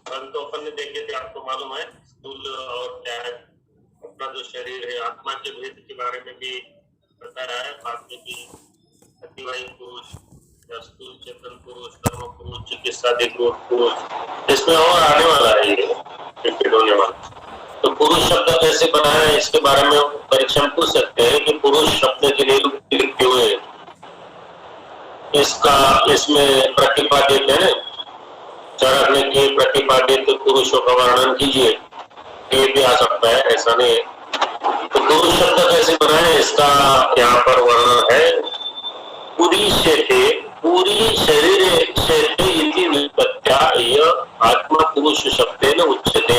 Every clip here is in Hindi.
कल तो अपन ने देखे थे, आपको मालूम है, स्थूल और क्या है अपना जो शरीर है, आत्मा के भेद के बारे में भी बताया है बाद में भी। अतिवाही पुरुष या स्थूल चेतन पुरुष, कर्म पुरुष, चिकित्साधिक पुरुष, इसमें और आने वाला है ये रिपीट होने वाला। तो पुरुष शब्द कैसे बना है इसके बारे में परीक्षा में पूछ सकते हैं कि पुरुष शब्द के लिए लिखे हुए इसका इसमें प्रतिपादित है, चरक ने के प्रतिपादित पुरुषों का वर्णन कीजिए, ये भी आ सकता है, ऐसा नहीं है। तो पुरुष शब्द कैसे बना है इसका यहाँ पर वर्णन है। पूरी शेते पूरी शरीर शेते इति निष्पत्त्या यह आत्मा पुरुष शब्देन उच्यते।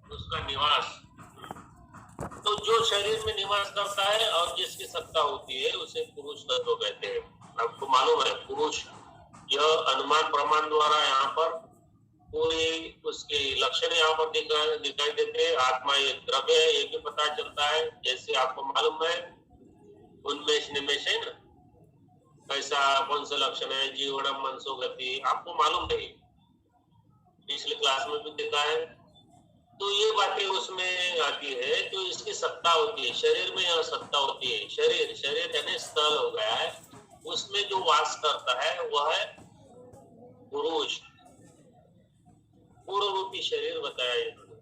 उसका निवास, तो जो शरीर में निवास करता है और जिसकी सत्ता होती है उसे पुरुष तत्व कहते हैं। आपको मालूम है पुरुष, यह अनुमान प्रमाण द्वारा यहाँ पर पूरी उसके लक्षण यहाँ पर दिखाई देते हैं। आत्मा एक द्रव्य है ये भी पता चलता है, जैसे आपको मालूम है उन्मेष निमेष है ना, कैसा कौन सा लक्षण है, जीवनम मनसो गति, आपको मालूम नहीं, पिछले क्लास में भी देखा है। तो ये बातें उसमें आती है, तो इसकी सत्ता होती है शरीर में, यह सत्ता होती है। शरीर शरीर यानी स्थल हो गया है, उसमें जो वास करता है वह है पुरुष, पूर्व रूपी शरीर बताया इन्होंने।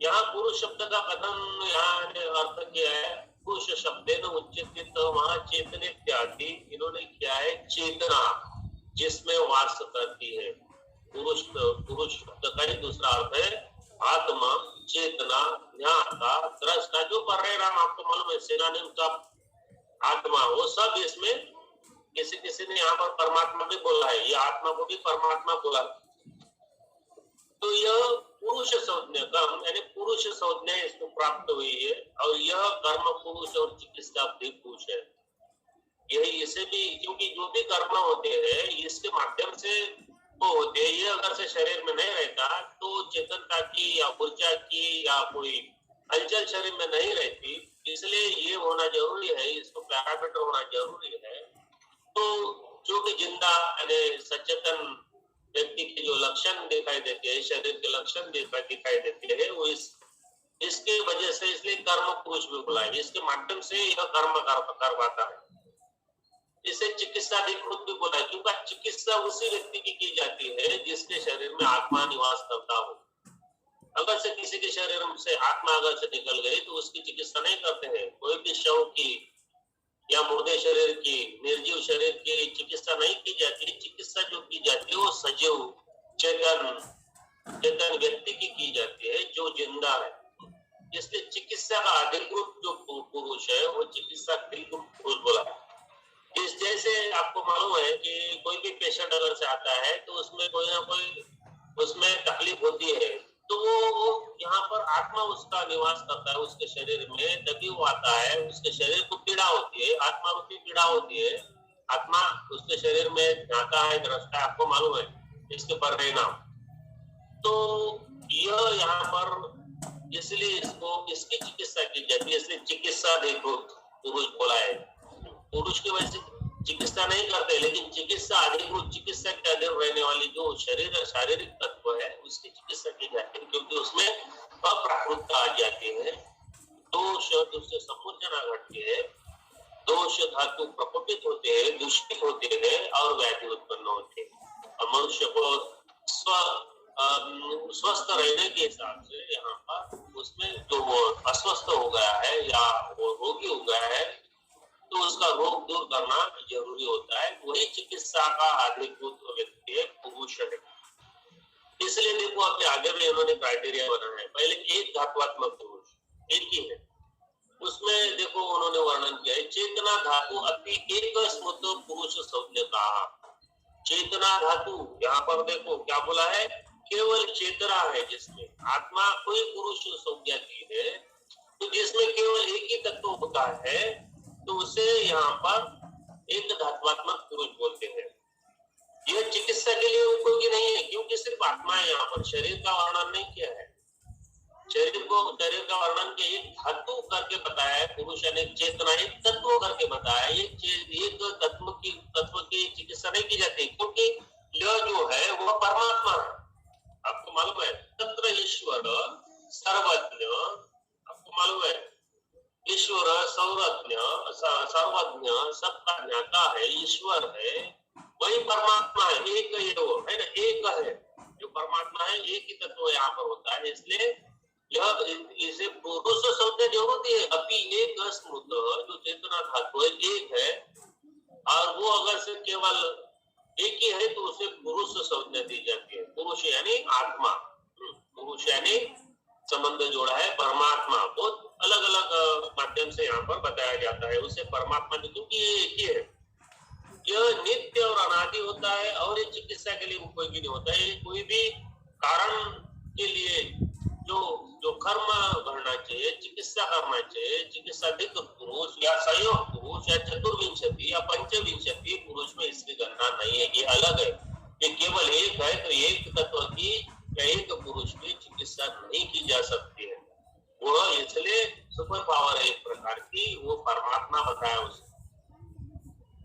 यहाँ पुरुष शब्द का कथन यहाँ अर्थ किया है, पुरुष शब्देन उच्यते, तो वहां चेतन इत्यादि इन्होंने किया है चेतना जिसमें वास करती है। पुरुष पुरुष शब्द का ही दूसरा अर्थ है आत्मा, चेतना, ज्ञाता, दृष्टा, जो परिणाम आपको मालूम है सिनोनिम का आत्मा, वो सब इसमें किसी किसी ने यहाँ पर परमात्मा भी बोला है, ये आत्मा को भी परमात्मा बोला। तो यह पुरुष संज्ञा कर्म यानी पुरुष संज्ञा इसको प्राप्त हुई है, और यह कर्म पुरुष और चिकित्सा भी पुरुष है। यही इसे भी, क्योंकि जो भी कर्म होते हैं इसके माध्यम से वो होते हैं, ये अगर से शरीर में नहीं रहता तो चेतनता की या ऊर्जा की या कोई हलचल शरीर में नहीं रहती, इसलिए ये होना जरूरी है, इसको पैरामीटर होना जरूरी है। तो जो भी जिंदा यानी सचेतन व्यक्ति के जो लक्षण दिखाई देते हैं, शरीर के लक्षण दिखाई देते हैं, वो इसके वजह से इसलिए कर्म पुरुष भी बोला है, इसके माध्यम से यह कर्म करवाता है। इसे चिकित्सा अधिकृत भी बोला है, क्योंकि चिकित्सा उसी व्यक्ति की जाती है जिसके शरीर में आत्मा निवास करता हो। अगर से किसी के शरीर से आत्मा अगर से निकल गई तो उसकी चिकित्सा नहीं करते हैं। कोई भी शव की या मुर्दे शरीर की, निर्जीव शरीर की चिकित्सा नहीं की जाती। चिकित्सा जो की जाती है वो सजीव चेतन व्यक्ति की जाती है जो जिंदा है। इसलिए चिकित्सा का अधिकृत जो पुरुष है वो चिकित्सा पुरुष बोला है। इस जैसे आपको मालूम है कि कोई भी पेशेंट अगर से आता है तो उसमें कोई ना कोई उसमें तकलीफ होती है, तो वो यहाँ पर आत्मा उसका निवास करता है उसके शरीर में, तभी वो आता है। उसके शरीर को पीड़ा होती है, आत्मा रूपी पीड़ा होती है, आत्मा उसके शरीर में जाता है, दृष्टा है, आपको मालूम है इसके परिणाम। तो यह यहाँ पर इसलिए इसको इसकी चिकित्सा की जाती है, इसलिए चिकित्सा देखो पुरुष बोला है। पुरुष की वजह से चिकित्सा नहीं करते, लेकिन चिकित्सा अधिकृत, चिकित्सा के अधीन रहने वाली जो शरीर शारीरिक तत्व है उसकी चिकित्सा की जाती है, क्योंकि उसमें अप्राकृतता आ जाती है, दोष उससे समुचना घटती है, दोष धातु प्रकोपित होते हैं, दूषित होते हैं और व्याधि उत्पन्न होते हैं। और मनुष्य को स्वस्थ रहने के हिसाब से यहाँ पर उसमें जो वो अस्वस्थ हो गया है या वो रोगी हो गया है तो उसका रोग दूर करना जरूरी होता है। वही चिकित्सा का अधिकृत व्यक्ति है, पुरुष है। इसलिए देखो अपने आगे में इन्होंने क्राइटेरिया बनाया है। पहले एक धातुआत्मक पुरुष एक ही है, उसमें देखो उन्होंने वर्णन किया है चेतना धातु अति एक स्मृत पुरुष संज्ञा कहा। चेतना धातु यहाँ पर देखो क्या बोला है, केवल चेतना है जिसमें आत्मा कोई पुरुष संज्ञा की है, तो जिसमें केवल एक ही तत्व होता है तो उसे यहाँ पर एक धात्वात्मक पुरुष बोलते हैं। यह चिकित्सा के लिए उपयोगी नहीं है, क्योंकि सिर्फ आत्मा है, यहाँ पर शरीर का वर्णन नहीं किया है। शरीर का वर्णन के एक धातु करके बताया है पुरुष ईश्वर सर्वज्ञ सर्वज्ञ सबका ज्ञाता है, ईश्वर है, वही परमात्मा है, एक ही वो है ना, एक है जो परमात्मा है, एक ही तत्व यहाँ पर होता है। इसलिए यह इसे पुरुष शब्द जरूरत है, अभी एक स्मृत जो चेतना धातु है एक है, और वो अगर से केवल एक ही है तो उसे पुरुष संज्ञा दी जाती है। पुरुष यानी आत्मा, पुरुष यानी संबंध जोड़ा है परमात्मा, बहुत अलग अलग माध्यम से यहाँ पर बताया जाता है उसे परमात्मा, क्योंकि ये एक ही है, यह नित्य और अनादि होता है, और ये चिकित्सा के लिए कोई भी नहीं होता है। कोई भी कारण के लिए जो जो कर्म करना चाहिए, चिकित्सा करना चाहिए, चिकित्साधिक पुरुष या संयोग पुरुष या चतुर्विंशति या पंचविंशति पुरुष में इसकी गणना नहीं है, ये अलग है। ये केवल एक है, तो एक तत्व की या एक पुरुष की चिकित्सा नहीं की जा सकती है। वो इसलिए सुपर पावर है एक प्रकार की, वो परमात्मा बताया उसे।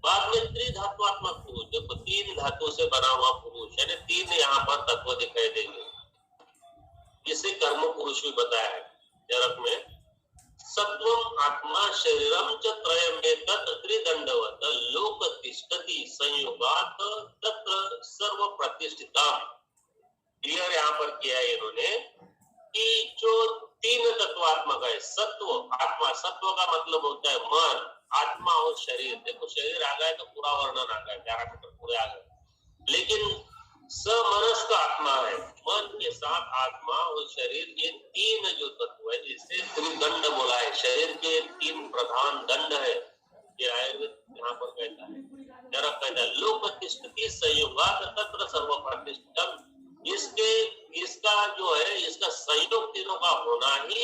बाद में त्रिधात्वात्मक पुरुष, देखो तीन धातु से बना हुआ पुरुष, यानी तीन यहाँ पर तत्व दिखाई देंगे, इसे कर्म पुरुष भी बताया है जरक में। सत्वम आत्मा शरीरम च त्रयमेतत् त्रिदंडवत लोक तिष्ठति संयोगात् तत्र सर्व प्रतिष्ठितम्। क्लियर यहाँ पर किया है इन्होंने कि जो तीन तत्वात्मक है, सत्व आत्मा, सत्व का मतलब होता है मन, आत्मा और शरीर। देखो शरीर आ गया तो पूरा वर्णन आ गया, 11 मीटर पूरे आ गए, लेकिन समनस्क आत्मा है, मन के साथ आत्मा और शरीर, ये तीन जो तत्व है इसे त्रिदंड बोला है। शरीर के तीन प्रधान दंड है, ये आयुर्वेद यहाँ पर कहता है, जरक कहता है लोक तिष्ठति संयोगात् तत्र सर्व प्रतिष्ठितम्। इसके इसका जो है इसका संयोग तीनों का होना ही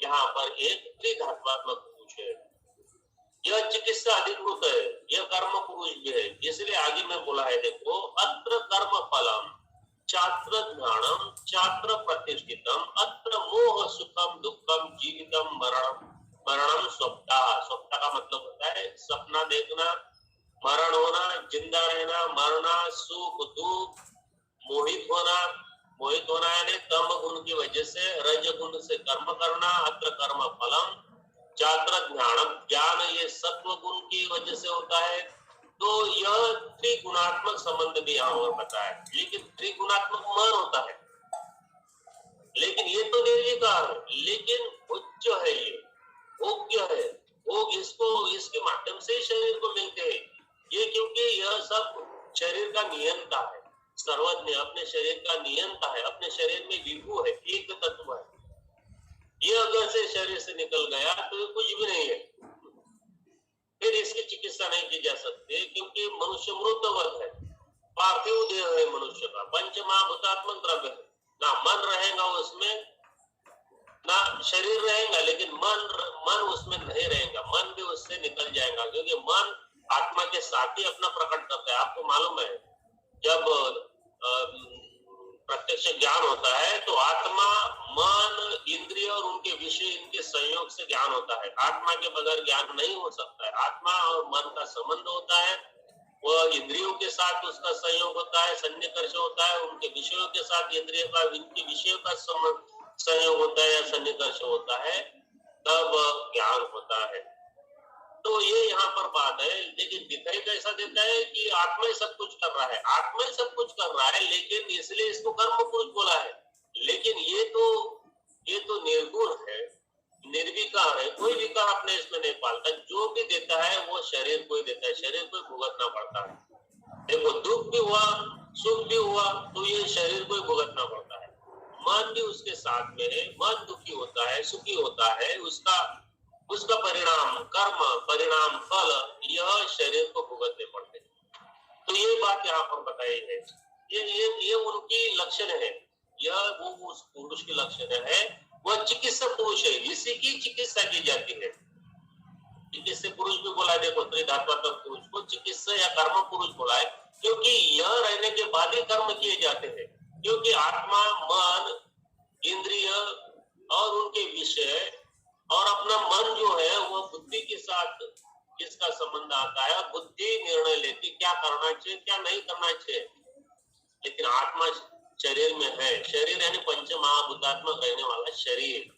यहाँ पर एक त्रिधात्वात्मक पुरुष है। यह चिकित्सा अधिकृत है, यह कर्म पुरुष भी है, इसलिए आगे में बोला है, देखो अत्र कर्म फलम छात्र ज्ञानम छात्र प्रतिष्ठितम अत्र मोह सुखम दुखम जीवितम मरणम स्वप्ता। स्वप्ता का मतलब होता है सपना देखना, मरण होना, जिंदा रहना, मरना, सुख दुख, मोहित होना यानी तम गुण की वजह से, रज गुण से कर्म करना, अत्र कर्म फलम छात्र ज्ञानम, ज्ञान ये सत्व गुण की वजह से होता है। तो यह त्रिगुणात्मक संबंध भी यहाँ पर बताया, लेकिन त्रिगुणात्मक मन होता है, लेकिन ये तो निर्विकार है, लेकिन उच्च है, ये भोग्य है, भोग इसको इसके माध्यम से शरीर को मिलते हैं ये, क्योंकि यह सब शरीर का नियंता है, सर्वज्ञ अपने शरीर का नियंता है, अपने शरीर में विभु है, एक तत्व है। ये अगर से शरीर से निकल गया तो ये कुछ भी नहीं है, फिर इसकी चिकित्सा नहीं की जा सकती, क्योंकि मनुष्य मृतवत है, पार्थिव देह है मनुष्य का, पंचमहाभूतात्मक द्रव्य है, ना मन रहेगा उसमें ना शरीर रहेगा, लेकिन मन उसमें नहीं रहेगा, मन भी उससे निकल जाएगा, क्योंकि मन आत्मा के साथ ही अपना प्रकट करता है। आपको मालूम है जब प्रत्यक्ष ज्ञान होता है तो आत्मा मन इंद्रिय और उनके विषय इनके संयोग से ज्ञान होता है, आत्मा के बगैर ज्ञान नहीं हो सकता है। आत्मा और मन का संबंध होता है, वह इंद्रियों के साथ उसका संयोग होता है, सन्निकर्ष होता है, उनके विषयों के साथ इंद्रियों का इनके विषयों का संयोग होता है या सन्निकर्ष होता है, तब ज्ञान होता है। तो ये यहाँ पर बात है, लेकिन दिखाई कैसा देता है कि आत्मा ही सब कुछ कर रहा है, आत्मा ही सब कुछ कर रहा है, लेकिन इसलिए इसको कर्म पुरुष बोला है। लेकिन ये तो निर्गुण है, निर्विकार है, कोई विकार अपने इसमें नहीं पालता, जो भी देता है वो शरीर को ही देता है, शरीर को भुगतना पड़ता है। देखो दुख भी हुआ सुख भी हुआ तो ये शरीर को ही भुगतना पड़ता है, मन भी उसके साथ में है, मन दुखी होता है सुखी होता है, उसका परिणाम कर्म परिणाम फल यह शरीर को भुगतने पड़ते हैं। तो ये बात यहाँ पर बताई है, ये उनकी लक्षण है, यह वो उस पुरुष की लक्षण है, वह चिकित्सक पुरुष है, इसी की चिकित्सा की जाती है। चिकित्सक पुरुष भी बोला है, देखो त्रिधात्वात्मक पुरुष को चिकित्सा या कर्म पुरुष बोला है, क्योंकि यह रहने के बाद ही कर्म किए जाते हैं, क्योंकि आत्मा मन इंद्रिय और उनके विषय और अपना मन जो है वो बुद्धि के साथ इसका संबंध आता है, बुद्धि निर्णय लेती क्या करना चाहिए क्या नहीं करना चाहिए। लेकिन आत्मा शरीर में है, शरीर यानी पंच महाभूतात्मक रहने वाला शरीर,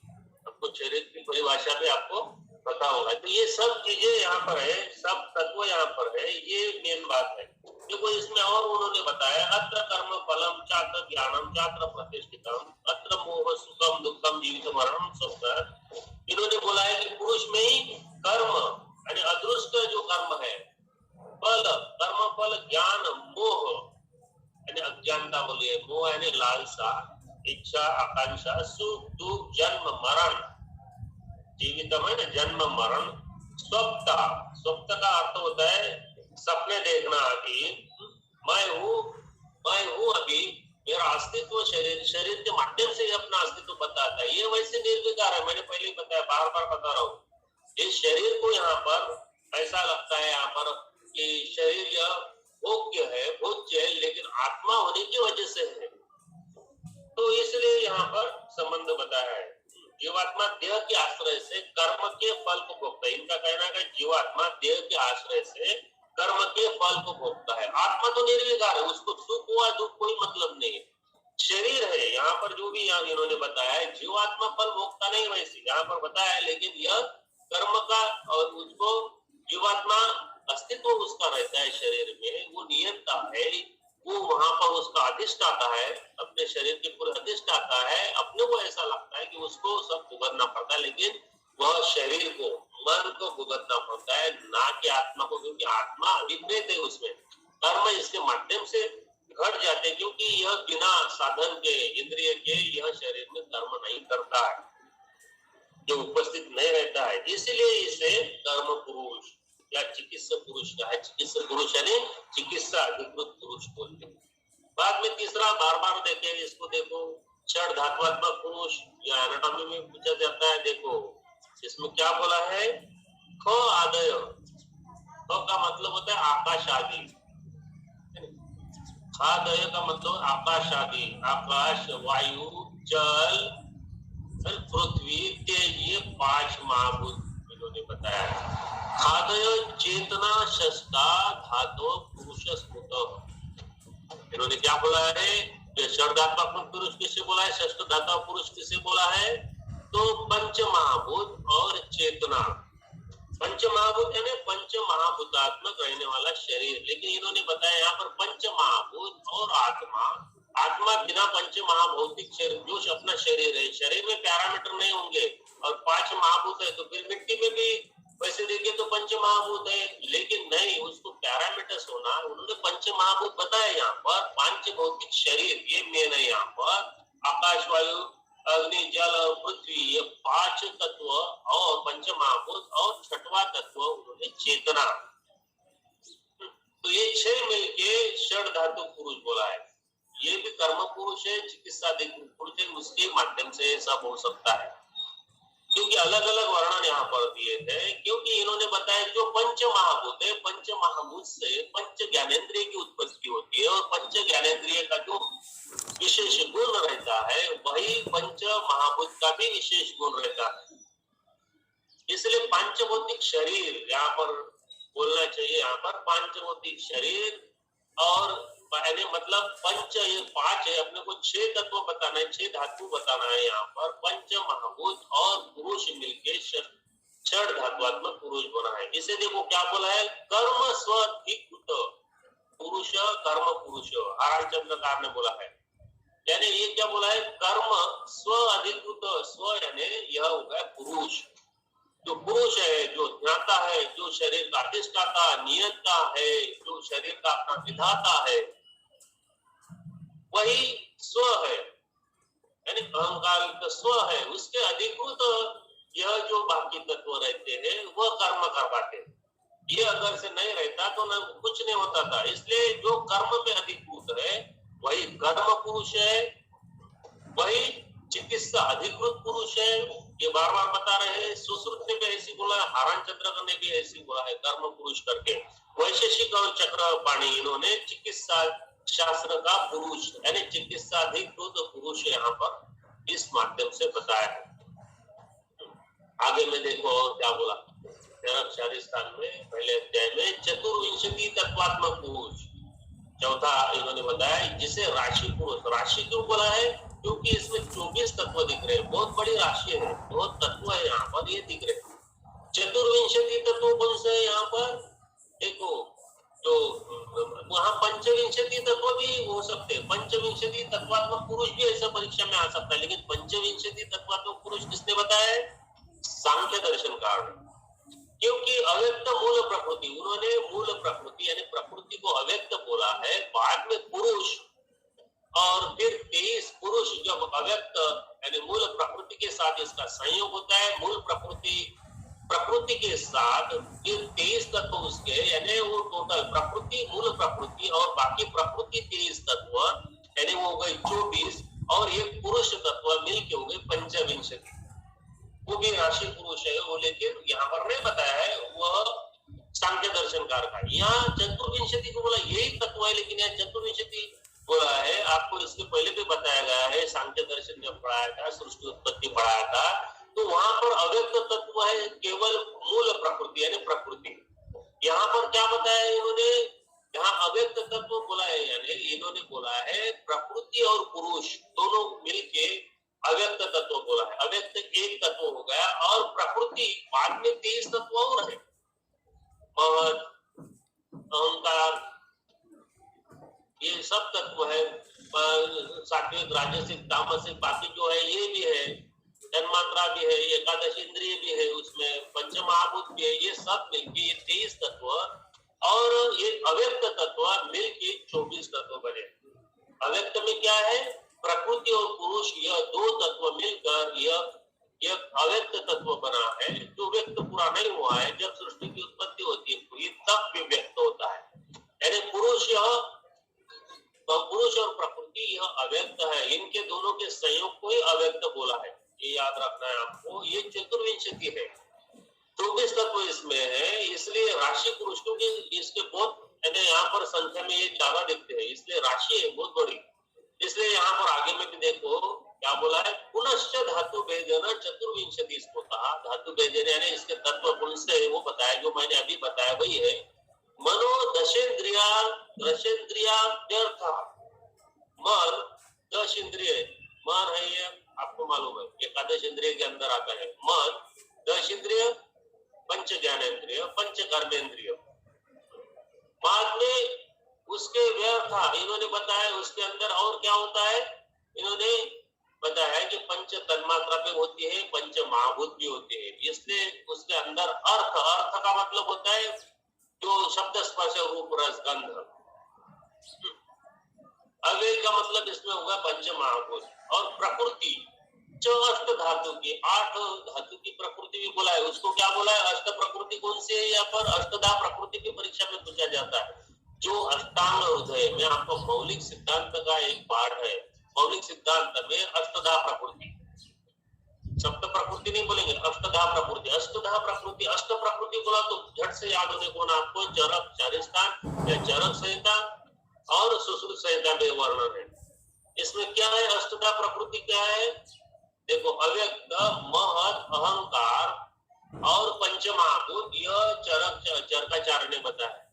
आपको शरीर की परिभाषा भी आपको पता होगा। तो ये सब चीजें यहाँ पर है, सब तत्व यहाँ पर है, ये मेन बात है। देखो इसमें और उन्होंने बताया, अत्र कर्म फलम चात्र ज्ञानम चात्र प्रतिष्ठितम अत्र मोह सुखम दुखम जीवित मरणम सब। इन्होंने बोला है कि पुरुष में ही कर्म यानी अदृष्ट जो कर्म है, फल कर्म फल ज्ञान मोह यानी अज्ञानता बोलिए, मोह यानी लालसा इच्छा आकांक्षा सुख दुख जन्म मरण, जीवितम है ना जन्म मरण, स्वप्ता स्वप्त का अर्थ होता है सपने देखना कि मैं हूँ अभी, मेरा अस्तित्व शरीर के माध्यम से अपना अस्तित्व बताता है। ये वैसे निर्विकार है, मैंने पहले बताया, बार बार बता रहा हूँ। इस शरीर को यहाँ पर ऐसा लगता है यहाँ पर कि शरीर यह भोग्य है, भोज्य है, लेकिन आत्मा होने की वजह से है, तो इसलिए यहाँ पर संबंध बताया है। जीवात्मा देह के आश्रय से कर्म के फल को भोगता है। इनका कहना है जीवात्मा देह के आश्रय से कर्म के फल को भोगता है। आत्मा तो निर्विकार है, उसको सुख हुआ दुख कोई मतलब नहीं है। शरीर है यहाँ पर जो भी यहाँ इन्होंने बताया है, जीवात्मा फल भोगता नहीं वैसे यहाँ पर बताया है, लेकिन यह कर्म का और उसको जीवात्मा अस्तित्व उसका रहता है शरीर में, वो नियंता है, वो वहां पर उसका अधिष्ठाता है, अपने शरीर के पूरे अधिष्ठाता है। अपने को ऐसा लगता है कि उसको सब भुगतना पड़ता है, लेकिन वह शरीर को मन को भुगतना पड़ता है, ना कि आत्मा को, क्योंकि आत्मा अभिप्रेत है, उसमें कर्म इसके माध्यम से घट जाते, क्योंकि यह बिना साधन के इंद्रिय के यह शरीर में कर्म नहीं करता है, जो उपस्थित नहीं रहता है। इसलिए इसे कर्म पुरुष या चिकित्सा पुरुष का है। चिकित्सा पुरुष यानी चिकित्सा अधिकृत पुरुष बोलते हैं। बाद में तीसरा बार बार देखे इसको, देखो क्षण धात्वात्मक पुरुष या एनाटॉमी में पूछा जाता है। देखो इसमें क्या बोला है, ख आदय, ख का मतलब होता है आकाश आदि, खादय का मतलब आकाश आदि, आकाश वायु जल पृथ्वी तेज, ये 5 महाभूत इन्होंने बताया। खादय चेतना शस्ता धातो पुरुष स्मृत, इन्होंने क्या बोला है, शब्दात्मक पुरुष किसे बोला है, षष्ठ धाता पुरुष किसे बोला है, तो पंच महाभूत और चेतना। पंच महाभूत यानी पंच महाभूतात्मक रहने वाला शरीर, लेकिन इन्होंने बताया यहाँ पर पंच महाभूत और आत्मा। आत्मा बिना पंच महाभौतिक शरीर, जो अपना शरीर है, शरीर में पैरामीटर नहीं होंगे, और 5 महाभूत है, तो फिर मिट्टी में भी वैसे देखिए तो पंच महाभूत है, लेकिन नहीं, उसको पैरामीटर्स होना, उन्होंने पंच महाभूत बताया यहाँ पर। 5 भौतिक शरीर ये मेन है यहाँ पर, आकाश वायु अग्नि जल और पृथ्वी, ये 5 तत्व और पंच महाभूत, और 6वां तत्व उन्होंने चेतना। तो ये 6 मिलके षड धातु पुरुष बोला है। ये भी कर्म पुरुष है, चिकित्सा पुरुष है, उसके माध्यम से सब हो सकता है, क्योंकि अलग अलग वर्णन यहाँ पर दिए थे। क्योंकि इन्होंने बताया जो पंच महाभूत है, पंच महाभूत से पंच ज्ञानेंद्रिय की उत्पत्ति होती है, और पंच ज्ञानेंद्रिय का जो विशेष गुण रहता है, वही पंच महाभूत का भी विशेष गुण रहता है। इसलिए पांचभौतिक शरीर यहाँ पर बोलना चाहिए, यहाँ पर पांचभौतिक शरीर, और मतलब पंच, ये 5 है, अपने को 6 तत्व बताना है, 6 धातु बताना है यहाँ पर। पंच महाभूत और पुरुष मिलके षड धातुआत्मक पुरुष बना है। इसे देखो क्या बोला है, कर्म स्वाधिकृत पुरुष, कर्म पुरुष, आराम चंद्रकार ने बोला है। यानी ये क्या बोला है, कर्म स्व अधिकृत, स्व यानी यह हो गया पुरुष, जो पुरुष है, जो ज्ञाता है, जो शरीर का अधिष्ठाता नियंता है, जो शरीर का अपना विधाता है, वही स्व है, यानी अहंकार का स्व है। उसके अधिकृत यह जो बाकी तत्व रहते हैं वह कर्म करवाते हैं। ये अगर से नहीं रहता तो न कुछ नहीं होता था। इसलिए जो कर्म में अधिकृत है वही कर्म पुरुष है, वही चिकित्सा अधिकृत पुरुष है। ये बार बार बता रहे हैं। सुश्रुत ने भी ऐसी बोला, हारान चंद्र ने भी ऐसी बोला है कर्म पुरुष करके। वैशेषिक और चक्रपाणी इन्होंने चिकित्सा शास्त्र का पुरुष यानी चिकित्सा अधिकृत पुरुष यहाँ पर इस माध्यम से बताया है। आगे में देखो और क्या बोला, 13 स्थान में पहले अध्याय में चतुर्विंशति तत्वात्मक पुरुष, चौथा इन्होंने बताया जिसे राशि पुरुष। राशि क्यों बोला है, क्योंकि इसमें 24 तत्व दिख रहे हैं, बहुत बड़ी राशि है, बहुत तत्व है यहाँ पर ये दिख रहे हैं। चतुर्विंश पंचविंशति तत्व कौन से है यहाँ पर? देखो, तो वहां पंचविंशति तत्व भी हो सकते हैं, पंचविंशति तत्वात्मक पुरुष भी ऐसा परीक्षा में आ सकता है, लेकिन पंचविंशति तत्वात्मक पुरुष किसने बताया है? सांख्य दर्शनकार ने। क्योंकि अव्यक्त मूल प्रकृति, उन्होंने मूल प्रकृति यानी प्रकृति को अव्यक्त बोला है, बाद में पुरुष, और फिर 23 पुरुष जब अव्यक्त यानी मूल प्रकृति के साथ इसका संयोग होता है, मूल प्रकृति के साथ फिर 23 तत्व उसके, यानी वो टोटल प्रकृति, मूल प्रकृति और बाकी प्रकृति 23 तत्व, यानी वो हो गए 24, और एक पुरुष तत्व मिलके हो गए पंचविंशति। वो भी राशि पुरुष है वो, लेकिन यहाँ पर नहीं बताया है, वह सांख्य दर्शनकार का। यहाँ चतुर्विंशति को बोला यही तत्व है, लेकिन यहाँ चतुर्विंशति बोला है। आपको इसके पहले भी बताया गया है, सांख्य दर्शन जब पढ़ाया था, सृष्टि उत्पत्ति पढ़ाया था, तो वहां पर अव्यक्त तत्व है केवल मूल प्रकृति यानी प्रकृति। यहाँ पर क्या बताया है इन्होंने? यहाँ अव्यक्त तत्व बोला है, यानी इन्होंने बोला है प्रकृति और पुरुष दोनों मिलके अव्यक्त तत्व बोला है। अव्यक्त एक तत्व हो गया, और प्रकृति बाद में 23 तत्व और है, महत, अहंकार, ये सब तत्व है, सात्विक, राजसिक, तामसिक, बाकी जो है ये भी है, तन्मात्रा भी है, एकादश इंद्रिय भी है, उसमें पंचमहाभूत भी है, ये सब मिलके ये 23 तत्व, और ये अव्यक्त तत्व मिलके 24 तत्व बने। अव्यक्त में क्या है? प्रकृति और पुरुष, यह दो तत्व मिलकर यह अव्यक्त तत्व बना है, जो व्यक्त पूरा नहीं हुआ है। जब सृष्टि की उत्पत्ति होती है पूरी, तब भी व्यक्त होता है, यानी पुरुष और प्रकृति यह अव्यक्त है, इनके दोनों के संयोग को ही अव्यक्त बोला है, ये याद रखना है आपको। ये चतुर्विंशति है, 24 तत्व इसमें है, इसलिए राशि पुरुष, क्योंकि इसके बहुत यहाँ पर संख्या में ये ज्यादा दिखते हैं, इसलिए राशि है बहुत बड़ी। इसलिए यहाँ पर आगे में भी देखो क्या बोला है, पुनश्च धातु भेदन चतुर्विंशति इसको कहा। धातु भेदन यानी इसके तत्व कौन से है वो बताया, जो मैंने अभी बताया वही है। मनो दशेन्द्रिया मन 10 इंद्रिय, मन है ये आपको मालूम है, एकादश इंद्रिय के अंदर आता है मन, 10 इंद्रिय, पंच ज्ञानेन्द्रिय, पंच कर्मेंद्रिय। बाद में उसके व्यर्थ इन्होंने बताया, उसके अंदर और क्या होता है इन्होंने बताया कि पंच तन्मात्रा भी होती है, पंच महाभूत भी होते हैं। इसलिए उसके अंदर अर्थ का मतलब होता है जो शब्द स्पर्श रूप रस गंध। अव्यय का मतलब इसमें होगा पंच महाभूत। और प्रकृति जो अष्ट धातु की, 8 धातु की प्रकृति भी बोला है, उसको क्या बोला है? अष्ट प्रकृति कौन सी है? यहाँ पर अष्टधा प्रकृति की परीक्षा में पूछा जाता है। जो अष्टांग हृदय में आपको मौलिक सिद्धांत का एक पाठ है, मौलिक सिद्धांत में अष्टधा प्रकृति, सप्त प्रकृति नहीं बोलेंगे, अष्टधा प्रकृति। अष्टधा प्रकृति, अष्ट प्रकृति बोला तो झट से याद होने को ना आपको चरक चारिस्तान या चरक संहिता और सुश्रुत संहिता में वर्णन है। इसमें क्या है? अष्टधा प्रकृति क्या है? देखो, अव्यक्त, महत, अहंकार और पंचमहाभूत, यह चरकाचार्य ने बताया,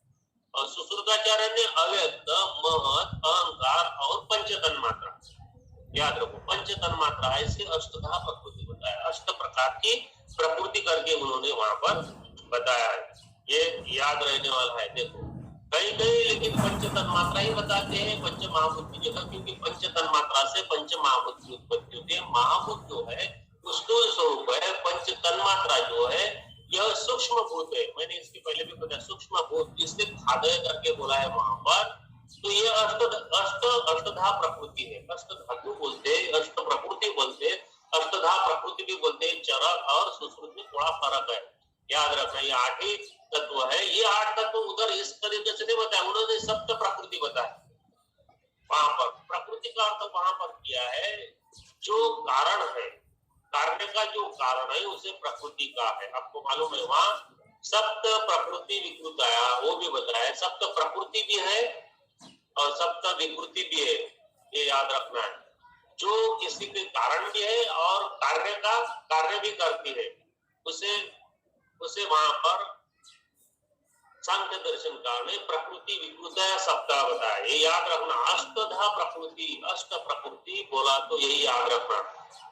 और सुश्रुताचार्य ने अव्यक्त, महत, अहंकार और पंच तन्मात्रा, याद रखो पंच तन्मात्रा, ऐसे अष्टधा प्रकृति बताया। अष्ट प्रकार की प्रकृति करके उन्होंने वहां पर बताया है, ये याद रहने वाला है। देखो कहीं लेकिन पंच तन्मात्रा ही बताते हैं पंच महाभूत की जगह, क्योंकि पंच तन्मात्रा से पंच महाभूत की उत्पत्ति होती है। महाभूत जो है स्थूल स्वरूप है, पंच तन्मात्रा जो है यह सूक्ष्म भूत है। मैंने इसके पहले भी बताया सूक्ष्म भूत, जिससे खादय करके बोला है वहां पर। तो ये अष्टधा प्रकृति है, अष्ट धातु बोलते, अष्ट प्रकृति बोलते, अष्टधा प्रकृति भी बोलते। चरक और सुश्रुत में थोड़ा फर्क है, याद रखना। ये 8 ही तत्व है, ये 8 तत्व उधर इस तरीके से नहीं बताया, उन्होंने सप्त प्रकृति बताया। वहां पर प्रकृति का अर्थ वहां पर किया है जो कारण है, कार्य का जो कारण है उसे प्रकृति का है। आपको मालूम है वहां सप्त प्रकृति विकृत आया, वो भी बताया। सप्त प्रकृति भी है और सप्त विकृति भी है, ये याद रखना है। जो किसी के कारण भी है और कार्य भी करती है, उसे वहां पर सांख्य दर्शनकार ने प्रकृति विकृत सप्ताह बताया, ये याद रखना। अष्टधा प्रकृति, अष्ट प्रकृति बोला तो यही याद रखना।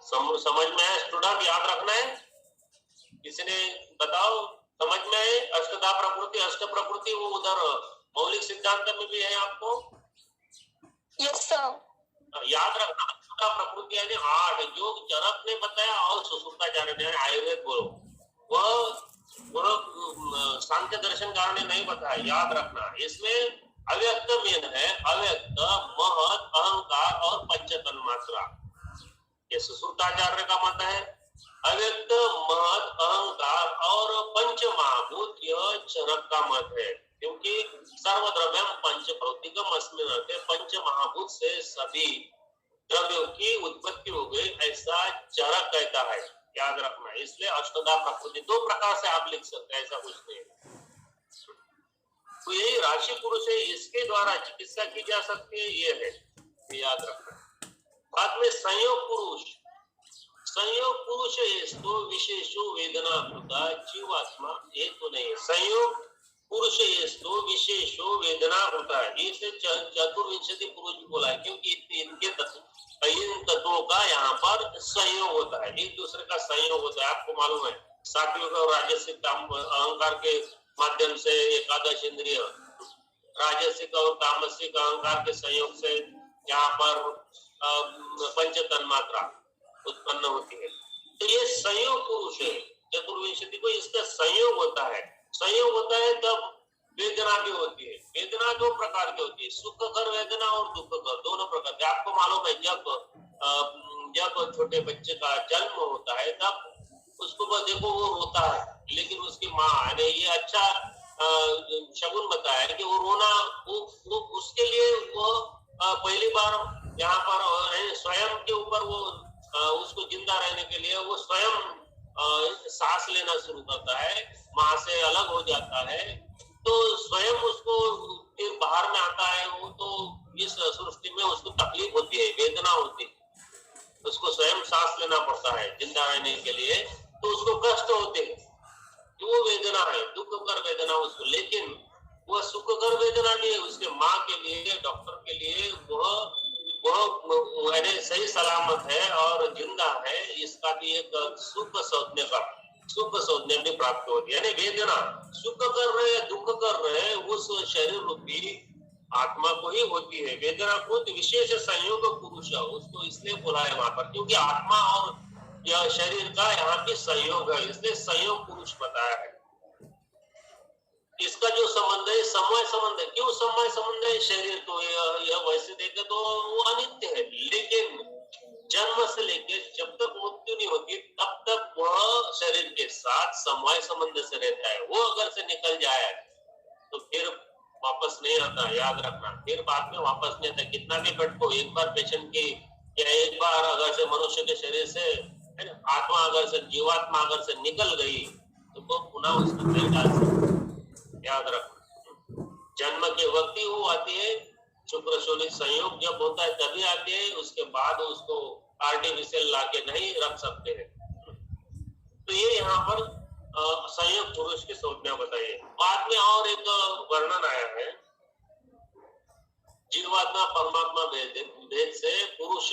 समझ में है स्टूडेंट? याद रखना है। किसी ने बताओ समझ प्रकृति वो उधर मौलिक सिद्धांत में भी है आपको? Yes sir. याद रखना, अष्टधा प्रकृति यानी 8 जो चरक ने बताया और सुसुप्ताचार्य ने आयुर्वेद बोलो, वह सांख्य दर्शनकार ने नहीं बताया, याद रखना। इसमें अव्यक्त मेन है, अव्यक्त, महत, अहंकार और पंच तन्मात्रा, ये सुसुप्ताचार्य का मत है। अव्यक्त, महत, अहंकार और पंच महाभूत यह चरक का मत है, क्योंकि सर्वद्रव्यम पंच भौतिकम अस्मिन् अर्थे पंच महाभूत से सभी द्रव्यों की उत्पत्ति हो गई, ऐसा चरक कहता है, याद रखना। इसलिए अष्टधा प्रकृति 2 प्रकार से आप लिख सकते हैं, ऐसा कुछ नहीं। तो यही राशि पुरुष है, इसके द्वारा चिकित्सा की जा सकती है, ये है, याद रखना। बाद में संयोग पुरुष, संयोग पुरुष तो विशेषो वेदना होता जीवात्मा, ये तो नहीं। संयोग पुरुष तो विशेषो वेदना होता है, इसे चतुर्विंशति पुरुष बोला है, क्योंकि इनके इन तत्वों का यहाँ पर संयोग होता है, एक दूसरे का संयोग होता है। आपको मालूम है सात्विक और राजसिक अहंकार के माध्यम से एकादश इंद्रिय, राजसिक और तामसिक अहंकार के संयोग से यहाँ पर पंच तन्मात्रा उत्पन्न होती है। तो ये संयोग पुरुष है चतुर्विंशति को, इसका संयोग होता है। संयोग होता है तब वेदना भी होती है। वेदना 2 प्रकार की होती है, सुखकर वेदना और दुखकर, दोनों प्रकार की। आपको मालूम है जब छोटे बच्चे का जन्म होता है तब उसको बस देखो वो रोता है, लेकिन उसकी माँ ने ये अच्छा शगुन बताया कि वो रोना वो उसके लिए वो पहली बार यहाँ पर स्वयं के ऊपर वो उसको जिंदा रहने के लिए वो स्वयं सांस लेना शुरू करता है, माँ से अलग हो जाता है, तो स्वयं उसको फिर बाहर में आता है। वो तो इस सृष्टि में उसको तकलीफ होती है, वेदना होती है, उसको स्वयं सांस लेना पड़ता है जिंदा रहने के लिए, तो उसको कष्ट होते हैं, तो वो वेदना है, दुख कर वेदना उसको। लेकिन वह सुख कर वेदना नहीं है, उसके माँ के लिए, डॉक्टर के लिए वह सही सलामत है और जिंदा है, इसका भी एक सुख सौज्ञ भी प्राप्त होती है। यानी वेदना सुख कर रहे दुख कर रहे उस शरीर रूपी आत्मा को ही होती है। वेदना को विशेष संयोग पुरुष है, उसको इसलिए बोला है वहां पर, क्योंकि आत्मा और यह शरीर का यहाँ पे संयोग है, इसलिए संयोग पुरुष बताया है। इसका जो संबंध है समय संबंध है। क्यों समय संबंध है? शरीर तो यह वैसे देखे तो वो अनित्य है, लेकिन जन्म से लेकर जब तक मृत्यु नहीं होती तब तक वह शरीर के साथ समय संबंध से रहता है। वो अगर से निकल जाए तो फिर वापस नहीं आता, याद रखना। फिर बाद में वापस नहीं आता, कितना भी भटको। एक बार पेशेंट की या एक बार अगर से मनुष्य के शरीर से आत्मा अगर से जीवात्मा अगर से निकल गई तो वो पुनः उसको नहीं डाल सकते, याद रखना। जन्म के वक्त ही वो आती है, शुक्र शनि संयोग जब होता है तभी आती है, उसके बाद उसको आर्टिफिशियल लाके नहीं रख सकते हैं। तो ये यहाँ पर संयोग पुरुष की संज्ञा बताइए। बाद में और एक वर्णन आया है, जीवात्मा परमात्मा भेद से पुरुष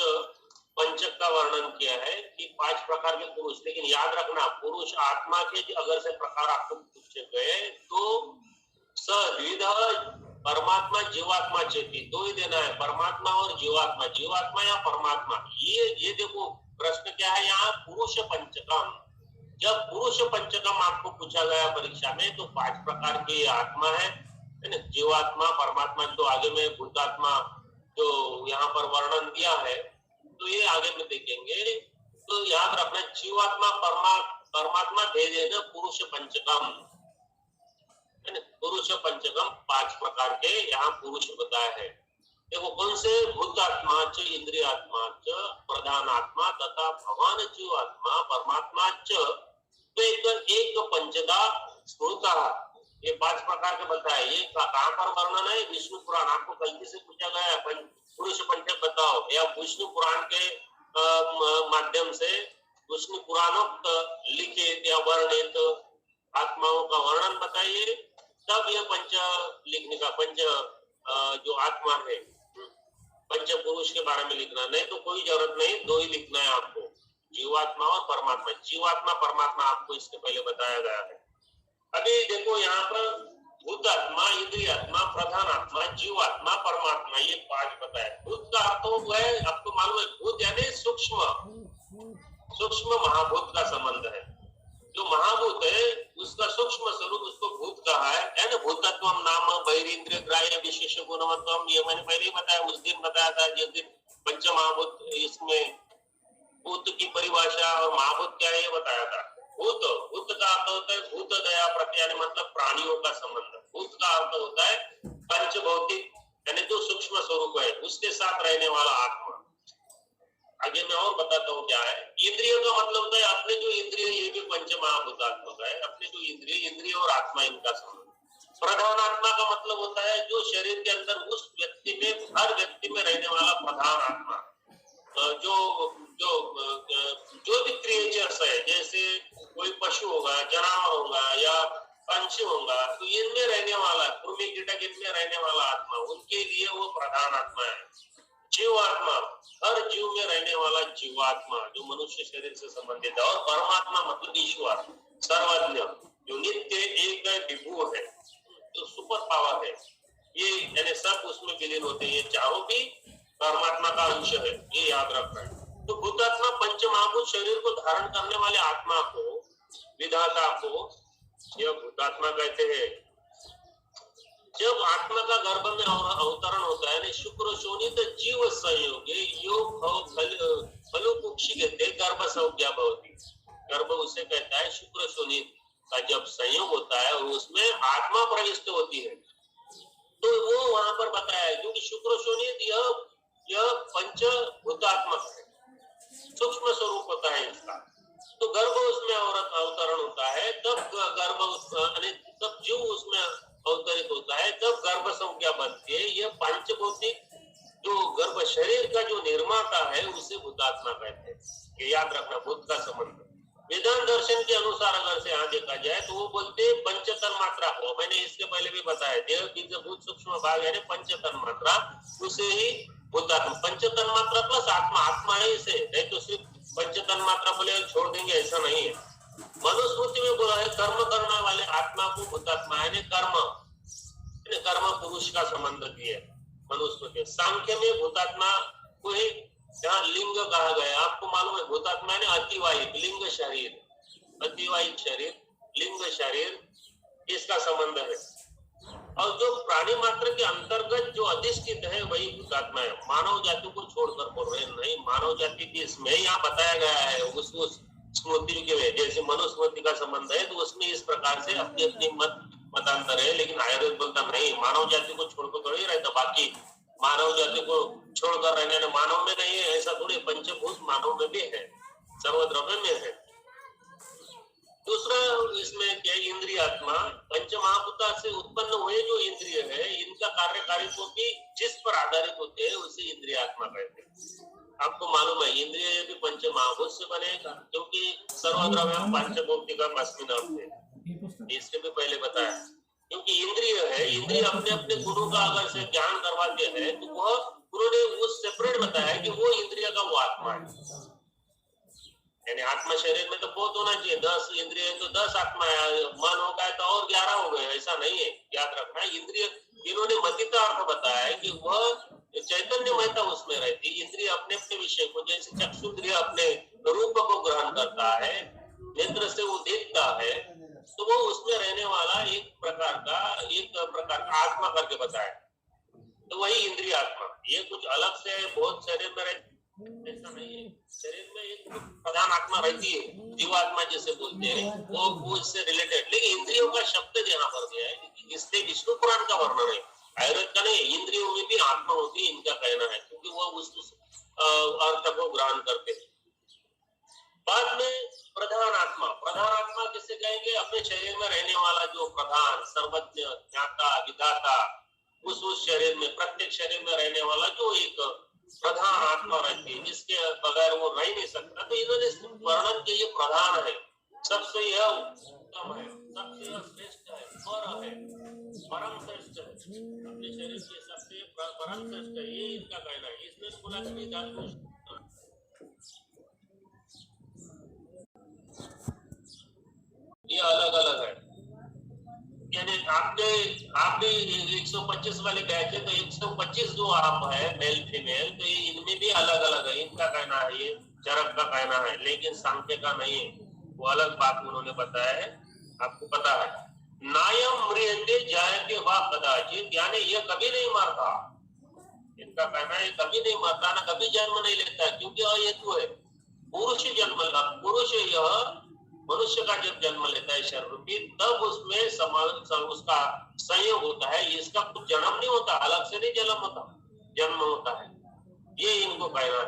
पंचक का वर्णन किया है कि 5 प्रकार के पुरुष। लेकिन याद रखना, पुरुष आत्मा के अगर से प्रकार आपको पूछे गए तो सद्विध परमात्मा जीवात्मा चेती, 2 ही देना है, परमात्मा और जीवात्मा, जीवात्मा या परमात्मा। ये देखो प्रश्न क्या है यहाँ, पुरुष पंचकम। जब पुरुष पंचकम आपको पूछा गया परीक्षा में तो 5 प्रकार की आत्मा है ना, जीवात्मा, परमात्मा, जो आगे में भूतात्मा जो यहाँ पर वर्णन दिया है तो ये आगे में देखेंगे। तो याद रखना, जीवात्मा परमात्मा भेद है ना, पुरुष पंचकम। पुरुष पंचकम 5 प्रकार के यहाँ पुरुष बताया है। देखो कौन से, भूतात्मा च, इंद्रियात्मा च, प्रधानात्मा तथा भगवान जीवात्मा परमात्मा च, एक पंचदा स्मृता, ये 5 प्रकार के बताए। ये कहाँ पर वर्णन है? विष्णु पुराण। आपको गलती से पूछा गया है पुरुष पंचक बताओ, या विष्णु पुराण के माध्यम से विष्णु पुराणोक्त लिखित या वर्णित आत्माओं का वर्णन बताइए, तब यह पंच लिखने का, पंच जो आत्मा है, पंच पुरुष के बारे में लिखना। नहीं तो कोई जरूरत नहीं, 2 ही लिखना है आपको, जीवात्मा और परमात्मा। जीवात्मा परमात्मा आपको इसके पहले बताया गया है। अभी देखो यहाँ पर भूतात्मा, इंद्रियात्मा, प्रधानात्मा, जीवात्मा, परमात्मा, ये 5 बताए। भूत का अर्थ वो है, आपको मालूम है, भूत यानी सूक्ष्म, सूक्ष्म महाभूत का संबंध है। जो महाभूत है उसका सूक्ष्म स्वरूप, उसको भूत कहा है ना। भूतत्वम नाम बहिरींद्रिय ग्राह्य विशेष गुणवत्वम, ये मैंने पहले ही बताया, उस दिन बताया था जिस दिन पंच महाभूत, इसमें भूत की परिभाषा और महाभूत क्या है ये बताया था। भूत, भूत का अर्थ होता है भूत दया प्रत्यान, मतलब प्राणियों का संबंध। भूत का अर्थ होता है पंच भौतिक, यानी जो सूक्ष्म स्वरूप है उसके साथ रहने वाला आत्मा। आगे मैं और बताता हूँ क्या है। इंद्रिय का मतलब होता है अपने जो इंद्रिय, ये भी पंच महाभूतात्मक है, अपने जो इंद्रिय, इंद्रिय और आत्मा, इनका संबंध। प्रधान आत्मा का मतलब होता है जो शरीर के अंदर उस व्यक्ति में, हर व्यक्ति में रहने वाला प्रधान आत्मा। जो जो जो भी क्रिएचर्स है, जैसे कोई पशु होगा, जानवर होगा या पंछी होगा, तो इनमें रहने वाला, कृमि कीटक इनमें रहने वाला आत्मा, उनके लिए वो प्रधान आत्मा है। जीवात्मा, हर जीव में रहने वाला जीवात्मा जो मनुष्य शरीर से संबंधित है। और परमात्मा मतलब ईश्वर, सर्वज्ञ, जो नित्य एक है, विभु है, जो सुपर पावर है, ये यानी सब उसमें विलीन होते हैं। ये चारों भी परमात्मा का अंश है, ये याद रखना है। तो भूतात्मा पंच महाभूत शरीर को धारण करने वाले आत्मा को, विधाता को, यह भूतात्मा कहते हैं। जब आत्मा का गर्भ में अवतरण होता है, शुक्र शोणित जीव संयोग, योग फलो कुक्षी कहते हैं, गर्भ संज्ञा भवती। गर्भ उसे कहता है शुक्र शोणित का जब संयोग होता है, उसमें आत्मा प्रविष्ट होती है। तो वो वहां पर बताया है, क्योंकि शुक्र शोणित यह पंच भूतात्मक है, सूक्ष्म स्वरूप होता है इसका। तो गर्भ उसमें अवतरण होता है, तब गर्भ, तब जीव उसमें अवतरित होता है, तब गर्भ संज्ञा बनती है। यह पंचभौतिक जो गर्भ शरीर का जो निर्माता है उसे भूतात्मा कहते हैं। ये याद रखना, भूत का संबंध। वेदांत दर्शन के अनुसार अगर से यहाँ देखा जाए तो वो बोलते हैं पंचतन मात्रा को, मैंने इसके पहले भी बताया, देह बीज भूत सूक्ष्म भाग यानी पंचतन मात्रा, उसे ही भूतात्मा। पंचतन मात्रा प्लस आत्मा, आत्मा है इसे, नहीं तो सिर्फ पंचतन मात्रा बोले छोड़ देंगे, ऐसा नहीं है। मनुस्मृति में बोला है कर्म करने वाले आत्मा को भूतात्मा यानी कर्म पुरुष का संबंध दिए मनुस्मृति। सांख्य में भूतात्मा को ही जहाँ लिंग कहा गया, आपको मालूम है भूतात्मा ने अतिवाहिक, लिंग शरीर, अतिवाहिक शरीर, लिंग शरीर, इसका संबंध है। और जो प्राणी मात्र के अंतर्गत जो अधिष्ठित है वही भूतात्मा है। मानव जाति को छोड़कर बोल रहे नहीं, मानव जाति की इसमें यहाँ बताया गया है उस स्मृति के वे, जैसे मनुस्मृति का संबंध है तो उसमें इस प्रकार से अपनी अपनी मतांतर है। लेकिन आयुर्वेद बोलता नहीं, मानव जाति को छोड़कर थोड़ी रहता, बाकी मानव जाति को छोड़कर रहने मानव में नहीं है, ऐसा थोड़ी। पंचभूत मानव में भी है, सर्वद्रव्य में है। दूसरा इसमें क्या, इंद्रियात्मा, पंच महाभूता से उत्पन्न हुए जो इंद्रिय है, इनका कार्यकारित्व भी जिस पर आधारित होते हैं उसे इंद्रियात्मा कहते हैं। आपको मालूम है इंद्रिय भी पंच महाभूत से बनेगा, क्योंकि सर्वद्रव्य पंचभौतिकम अस्मिन्, इसके भी पहले बताया। क्योंकि इंद्रिय है, इंद्रिय अपने अपने गुणों का अगर से ज्ञान करवाते हैं तो वह गुरु ने वो सेपरेट बताया कि वो इंद्रिय का वो आत्मा है। यानी आत्मा शरीर में तो बहुत होना चाहिए, 10 इंद्रिय तो 10 आत्मा है, मन होगा है तो और 11 हो गए, ऐसा नहीं है, याद रखना। इंद्रिय, इन्होंने मतिता अर्थ बताया है कि वह चैतन्य महता उसमें रहती। इंद्रिय अपने अपने विषय को, जैसे चक्षुंद्रिय अपने रूप को ग्रहण करता है, नेत्र से वो देखता है, तो वो उसमें रहने वाला एक प्रकार का आत्मा करके बताया, तो वही इंद्रिय आत्मा। ये कुछ अलग से बहुत शरीर में रहती, ऐसा नहीं है। शरीर में एक प्रधान आत्मा रहती है, जीवात्मा जिसे बोलते हैं, वो इससे रिलेटेड। लेकिन इंद्रियों का शब्द यहाँ पर गया है, इसलिए विष्णु पुराण का वर्णन है, आयुर्वेद का नहीं। इंद्रियों में भी आत्मा होती है, इनका कहना है, क्योंकि वो उस अर्थ को ग्रहण करते हैं। बाद में प्रधान आत्मा किसे कहेंगे, अपने शरीर में रहने वाला जो प्रधान, सर्वज्ञ, ज्ञाता, विधाता, उस शरीर में, प्रत्येक शरीर में रहने वाला जो एक प्रधान आत्मा रहती है, जिसके बगैर वो रह नहीं सकता। तो इन्होंने वर्णन के ये प्रधान है, सबसे यह उत्तम है, सबसे यह श्रेष्ठ है, पर है, परम श्रेष्ठ है, अपने शरीर के सबसे परम श्रेष्ठ है, ये इनका कहना है। इसने बोला कि ये अलग अलग है, यानी आपके आप भी 125 वाले बैच है, तो 125 जो आप है मेल फीमेल, तो ये इनमें भी अलग अलग है। इनका कहना है, ये चरक का कहना है, लेकिन सांख्य का नहीं है। वो अलग बात उन्होंने बताया है, आपको पता है। नायम म्रियते जायते वा कदाचित, यानी ये कभी नहीं मरता। इनका कहना है कभी नहीं मरता, ना कभी जन्म नहीं लेता, क्योंकि अहेतु है। पुरुष जन्म, पुरुष यह मनुष्य का जब जन्म लेता है शरीर, तब उसमें उसका संयोग होता है। इसका कुछ जन्म नहीं होता, अलग से नहीं जन्म होता है, ये इनको कहना है।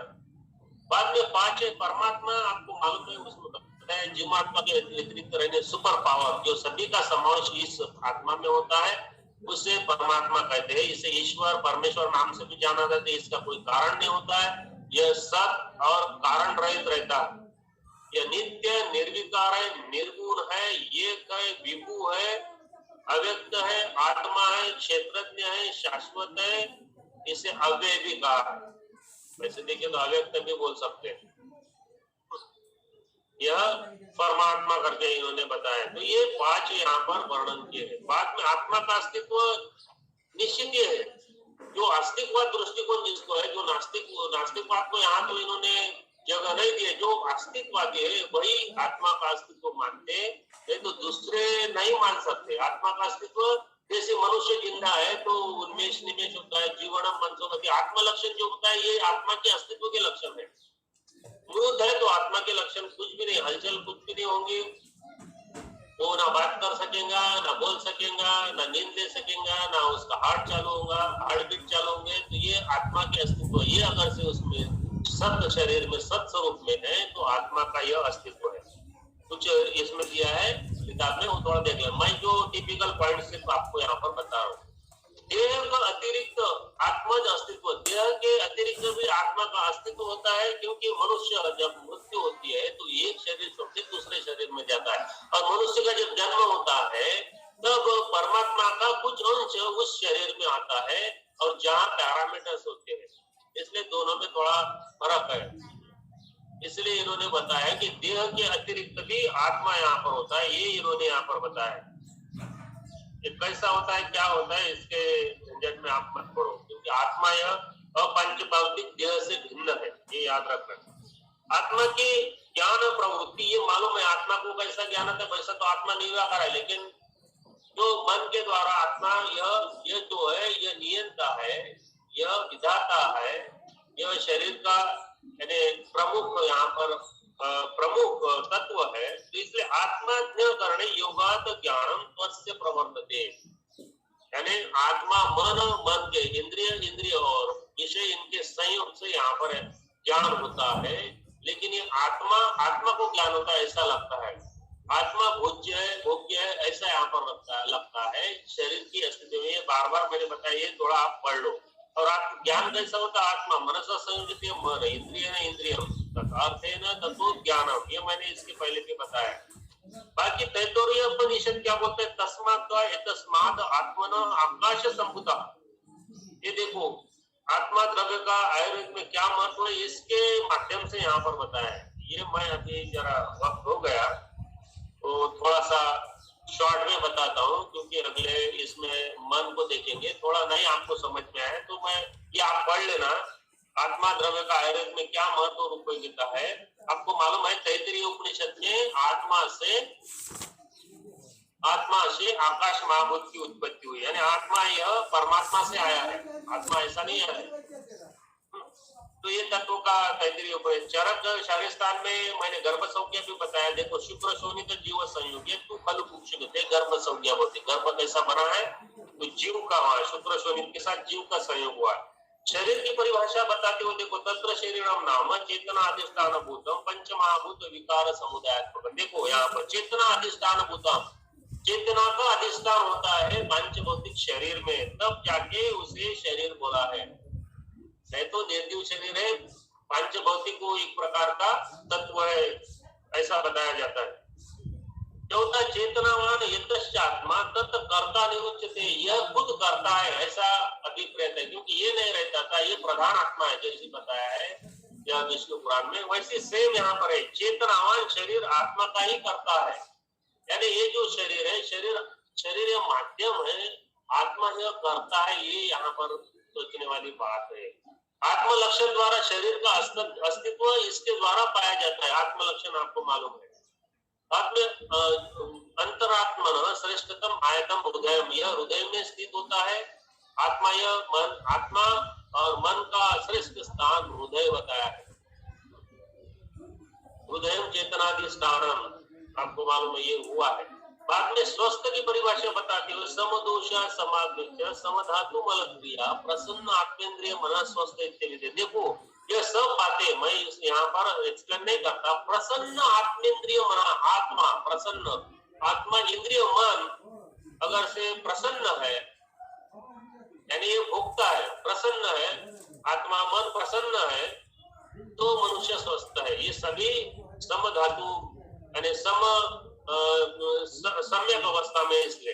बाद में 5 है परमात्मा, आपको मालूम है, उसमें बताया है जीवात्मा के अतिरिक्त रहने सुपर पावर, जो सभी का समावेश इस आत्मा में होता है, उसे परमात्मा कहते हैं। इसे ईश्वर परमेश्वर नाम से भी जाना जाता है। इसका कोई कारण नहीं होता है, यह सत और कारण रहित रहता है। यह नित्य निर्विकार है, निर्गुण है, एक है, विभु है, अव्यक्त है, आत्मा है, क्षेत्रज्ञ है, शाश्वत है। इसे अव्यय भी कहा। वैसे देखिए तो अव्यक्त भी बोल सकते हैं। यह परमात्मा करके इन्होंने बताया। तो ये 5 यहाँ पर वर्णन किए हैं। बाद में आत्मा का अस्तित्व निश्चित है। जो आस्तिकवाद दृष्टिकोण जिसको है, जो नास्तिकवाद को यहाँ तो इन्होंने जगह नहीं दी है। जो आस्तिकवादी है वही आत्मा का अस्तित्व मानते हैं, नहीं तो दूसरे नहीं मान सकते। आत्मा का अस्तित्व, जैसे मनुष्य जिंदा है तो उन्मेष निमेष होता है, जीवनम मनसोमति, आत्मा लक्षण जो होता है ये आत्मा के अस्तित्व के लक्षण है। मृत है तो आत्मा के लक्षण कुछ भी नहीं, हलचल कुछ भी नहीं होंगी। वो ना बात कर सकेगा, ना बोल सकेगा, ना नींद ले सकेगा, ना उसका हार्ट चालू होगा, हार्ट बीट चालू होंगे। तो ये आत्मा के अस्तित्व, ये अगर से उसमें सत्य शरीर में सत्य स्वरूप में है तो आत्मा का यह अस्तित्व है। कुछ इसमें दिया है किताब में, वो थोड़ा देख ले। मैं जो टिपिकल पॉइंट सिर्फ आपको यहाँ पर बता रहा हूँ। देह का अतिरिक्त आत्मज अस्तित्व, देह के अतिरिक्त भी आत्मा का अस्तित्व होता है, क्योंकि मनुष्य जब मृत्यु होती है तो एक शरीर छोड़ दूसरे शरीर में जाता है, और मनुष्य का जब जन्म होता है तब परमात्मा का कुछ अंश उस शरीर में आता है, और जहाँ पैरामीटर्स होते हैं, इसलिए दोनों में थोड़ा फर्क है। इसलिए इन्होंने बताया कि देह के अतिरिक्त भी आत्मा यहाँ पर होता है, ये इन्होंने यहाँ पर बताया। कैसा होता है, क्या होता है, इसके झंझट में आप मत पड़ो, क्योंकि आत्मा यह अपंचभौतिक देह से भिन्न है, ये याद रखना। आत्मा की ज्ञान प्रवृत्ति, ये मालूम है आत्मा को कैसा ज्ञान आता है, वैसा तो आत्मा निराकार है, लेकिन जो मन के द्वारा आत्मा यह जो है, यह नियंता है, यह विधाता है, यह शरीर का यानी प्रमुख यहाँ पर प्रमुख तत्व है। तो इसलिए आत्माज्ञ करणे योगात ज्ञानम त्वस्य प्रवर्तते, यानी आत्मा मन के इंद्रिय और विषय इनके संयोग से यहाँ पर ज्ञान होता है। लेकिन ये आत्मा को ज्ञान होता है ऐसा लगता है, आत्मा भोज्य है ऐसा यहाँ पर लगता है शरीर की अस्तित्व में। बार बार मैंने बताया, ये थोड़ा आप पढ़ लो। और आप ज्ञान कैसा होता है, आत्मा मनसा संयुक्त मन इंद्रिय अर्थ है ना तत्व ज्ञानम, ये मैंने इसके पहले भी बताया। बाकी तैतरीय उपनिषद क्या बोलते हैं, तस्मात् आत्मन आकाश संभूता। ये देखो आत्मा द्रव्य का आयुर्वेद में क्या महत्व है, इसके माध्यम से यहाँ पर बताया है। ये मैं अभी जरा वक्त हो गया तो थोड़ा सा शॉर्ट में बताता हूँ, क्योंकि अगले इसमें मन को देखेंगे, थोड़ा नहीं आपको समझ में आए तो मैं ये आप पढ़ लेना। आत्मा द्रव्य का आयुर्वेद में क्या महत्व और उपयोगिता है। आपको मालूम है तैतरीय उपनिषद में आत्मा से आकाश महाभूत की उत्पत्ति हुई, यानी आत्मा यह परमात्मा से आया है, आत्मा ऐसा नहीं है। तो ये तत्व का तैतरीय उपनिषद। चरक शारीस्थान में मैंने गर्भ संज्ञा भी बताया। देखो शुक्र शोणित जीव संयोग, तू फल कुक्षित गर्भ संज्ञा बोलते। गर्भ कैसा बना है, तो जीव का वहां शुक्र शोणित के साथ जीव का संयोग हुआ। शरीर की परिभाषा बताते हुए देखो, तत्र शरीरम नाम चेतना अधिष्ठान भूतम पंच महाभूत विकार समुदायात्मक। देखो यहाँ पर चेतना अधिष्ठान भूतम, चेतना का अधिष्ठान होता है पंच भौतिक शरीर में, तब जाके उसे शरीर बोला है। नहीं तो निर्जीव शरीर है, पंच भौतिक को एक प्रकार का तत्व है ऐसा बताया जाता है। चौथा चेतनावान यतश्चात्मा तत् कर्ता निरुच्यते, यह खुद करता है ऐसा अभिप्राय है, क्योंकि ये नहीं रहता था, ये प्रधान आत्मा है जैसे बताया है या विष्णु पुराण में। वैसे सेम यहाँ पर है, चेतनावान शरीर आत्मा का ही करता है। यानी ये जो शरीर है, शरीर शरीर यह माध्यम है, आत्मा यह करता है, ये यहाँ पर सोचने वाली बात है। आत्म लक्षण द्वारा शरीर का अस्तित्व इसके द्वारा पाया जाता है। आत्म लक्षण आपको मालूम है। अंतरात्मा श्रेष्ठतम आयतम हृदय, यह हृदय में स्थित होता है। आत्मा यह मन, आत्मा और मन का श्रेष्ठ स्थान हृदय बताया है। हृदय चेतनाधिष्ठानम, आपको मालूम है ये हुआ है। बाद में स्वस्थ की परिभाषा बताते हुए समदोष समाग्रह समधातु मल क्रिया प्रसन्न आत्मेंद्रिय मन स्वस्थ इत्यादि। देखो ये सब बातें मैं यहाँ पर एक्सप्लेन नहीं करता। प्रसन्न आत्मेंद्रिय मन, आत्मा प्रसन्न, आत्मा इंद्रिय मन अगर से प्रसन्न है यानी ये भोगता है, प्रसन्न है, आत्मा मन प्रसन्न है तो मनुष्य स्वस्थ है। ये सभी सम धातु यानी सम्यक अवस्था में, इसलिए।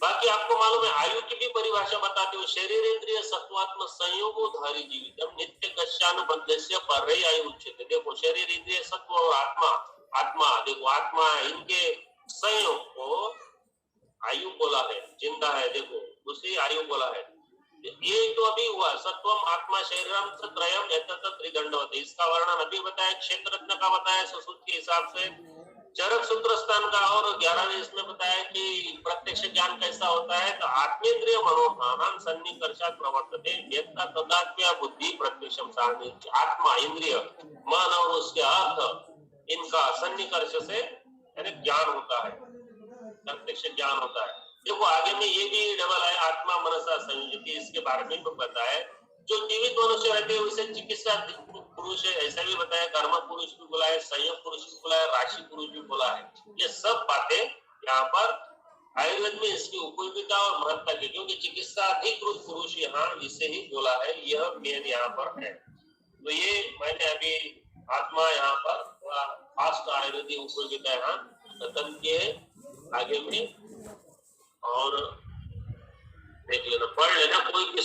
बाकी आपको मालूम है आयु की भी परिभाषा बताते हुए शरीर इंद्रिय सत्वात्म संयोगोधारी जीवितम नित्य कश्यानुबंधस्य पर्यय आयु उच्यते। देखो शरीर इंद्रिय सत्व और आत्मा देखो आत्मा इनके संयोग को आयु बोला है, जिंदा है। देखो दूसरी आयु बोला है। ये तो अभी हुआ सत्वम आत्मा शरीरम त्रयम एतत् त्रिदंडवत, इसका वर्णन अभी बताया। क्षेत्रज्ञ का बताया सुश्रुत के हिसाब से। चरक सूत्र स्थान का और 11वें इसमें बताया कि प्रत्यक्ष ज्ञान कैसा होता है। तो आत्मेंद्रिय मनोभान सन्निकर्षात् प्रवर्तते यथा तदात्म्य बुद्धि प्रत्यक्षम सान्निध्य। आत्मा इंद्रिय मन और उसके अर्थ इनका सन्निकर्ष से यानी ज्ञान होता है, प्रत्यक्ष ज्ञान होता है। देखो आगे में ये भी डबल है आत्मा मनसा संयुज्यते, इसके बारे में भी बताया। जो जीवित मनुष्य रहते हैं उसे चिकित्सा पुरुष है ऐसा भी बताया, कर्म पुरुष भी बोला है, संयोग पुरुष भी बोला है, राशि पुरुष भी बोला है। ये सब बातें यहाँ पर आयुर्वेद में इसकी उपयोगिता और महत्ता की, क्योंकि चिकित्सा अधिकृत पुरुष यहाँ इसे ही बोला है, यह मेन यहाँ पर है। तो ये मैंने अभी आत्मा यहाँ पर थोड़ा फास्ट आयुर्वेदिक उपयोगिता यहाँ खत्म किए आगे में, और देख लेना, पढ़ लेना। कोई